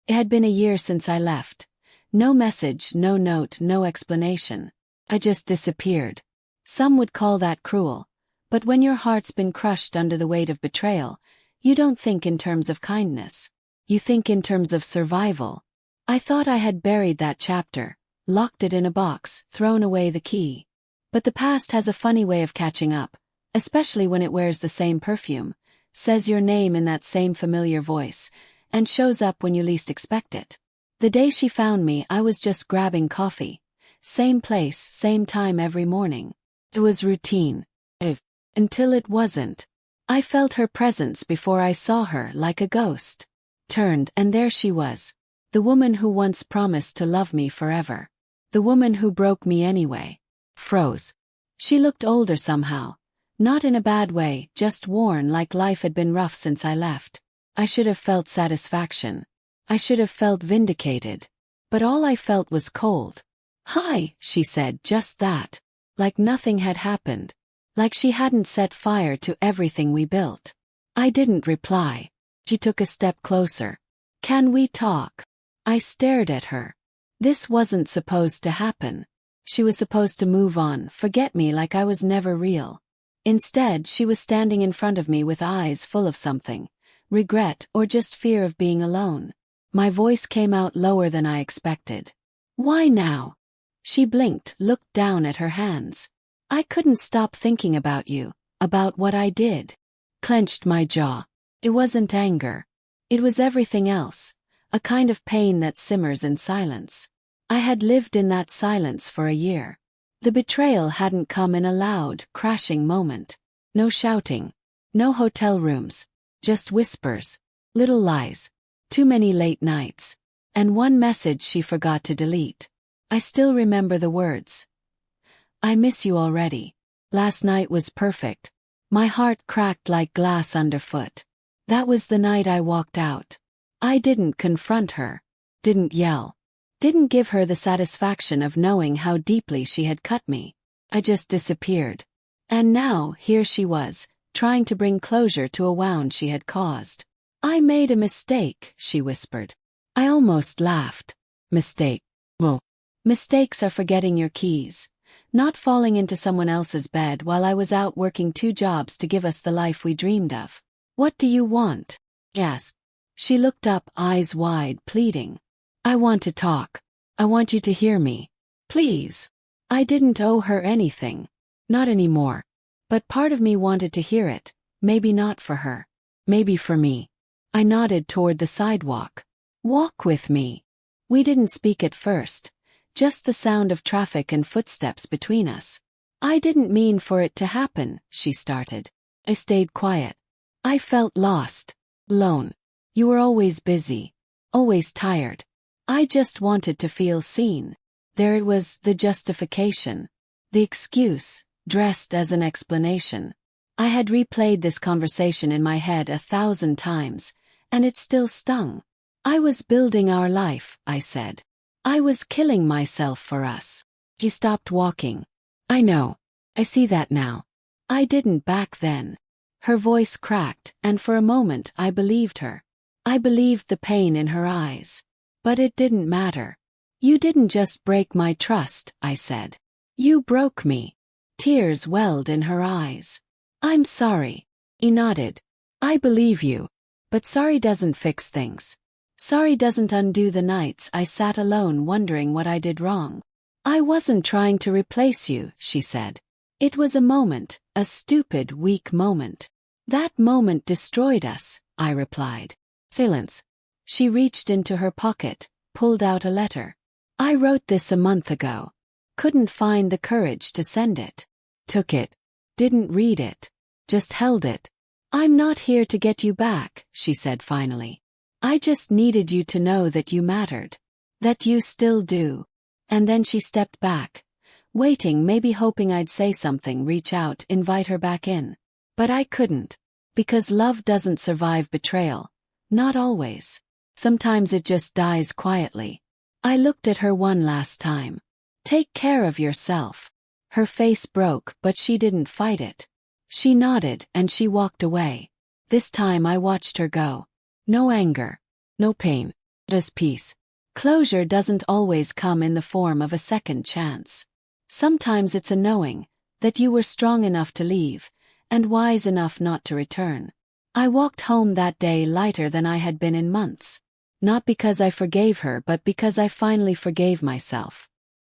It had been a year since I left. No message, no note, no explanation. I just disappeared. Some would call that cruel. But when your heart's been crushed under the weight of betrayal, you don't think in terms of kindness. You think in terms of survival. I thought I had buried that chapter, locked it in a box, thrown away the key. But the past has a funny way of catching up, especially when it wears the same perfume, says your name in that same familiar voice, and shows up when you least expect it. The day she found me, I was just grabbing coffee. Same place, same time every morning. It was routine. Until it wasn't. I felt her presence before I saw her, like a ghost. Turned, and there she was. The woman who once promised to love me forever. The woman who broke me anyway. Froze. She looked older somehow. Not in a bad way, just worn, like life had been rough since I left. I should have felt satisfaction. I should have felt vindicated. But all I felt was cold. "Hi," she said, just that. Like nothing had happened. Like she hadn't set fire to everything we built. I didn't reply. She took a step closer. "Can we talk?" I stared at her. This wasn't supposed to happen. She was supposed to move on, forget me like I was never real. Instead, she was standing in front of me with eyes full of something. Regret or just fear of being alone. My voice came out lower than I expected. "Why now?" She blinked, looked down at her hands. "I couldn't stop thinking about you, about what I did." Clenched my jaw. It wasn't anger. It was everything else, a kind of pain that simmers in silence. I had lived in that silence for a year. The betrayal hadn't come in a loud, crashing moment. No shouting. No hotel rooms. Just whispers. Little lies. Too many late nights. And one message she forgot to delete. I still remember the words. "I miss you already. Last night was perfect." My heart cracked like glass underfoot. That was the night I walked out. I didn't confront her. Didn't yell. Didn't give her the satisfaction of knowing how deeply she had cut me. I just disappeared. And now, here she was, trying to bring closure to a wound she had caused. "I made a mistake," she whispered. I almost laughed. Mistake. Well, mistakes are forgetting your keys. Not falling into someone else's bed while I was out working 2 jobs to give us the life we dreamed of. "What do you want?" I asked. She looked up, eyes wide, pleading. "I want to talk. I want you to hear me. Please." I didn't owe her anything. Not anymore. But part of me wanted to hear it, maybe not for her. Maybe for me. I nodded toward the sidewalk. "Walk with me." We didn't speak at first. Just the sound of traffic and footsteps between us. "I didn't mean for it to happen," she started. I stayed quiet. I felt lost. Alone. You were always busy. Always tired. I just wanted to feel seen. There it was, the justification. The excuse, dressed as an explanation. I had replayed this conversation in my head 1,000 times, and it still stung. "I was building our life," I said. "I was killing myself for us." She stopped walking. "I know. I see that now. I didn't back then." Her voice cracked, and for a moment I believed her. I believed the pain in her eyes. But it didn't matter. "You didn't just break my trust," I said. "You broke me." Tears welled in her eyes. "I'm sorry." He nodded. "I believe you. But sorry doesn't fix things. Sorry doesn't undo the nights I sat alone wondering what I did wrong." "I wasn't trying to replace you," she said. "It was a moment, a stupid, weak moment." "That moment destroyed us," I replied. Silence. She reached into her pocket, pulled out a letter. "I wrote this a month ago. Couldn't find the courage to send it. Took it. Didn't read it. Just held it. I'm not here to get you back," she said finally. "I just needed you to know that you mattered. That you still do." And then she stepped back, waiting, maybe hoping I'd say something, reach out, invite her back in. But I couldn't. Because love doesn't survive betrayal. Not always. Sometimes it just dies quietly. I looked at her one last time. "Take care of yourself." Her face broke, but she didn't fight it. She nodded, and she walked away. This time I watched her go. No anger. No pain. This peace. Closure doesn't always come in the form of a second chance. Sometimes it's a knowing that you were strong enough to leave and wise enough not to return. I walked home that day lighter than I had been in months. Not because I forgave her, but because I finally forgave myself.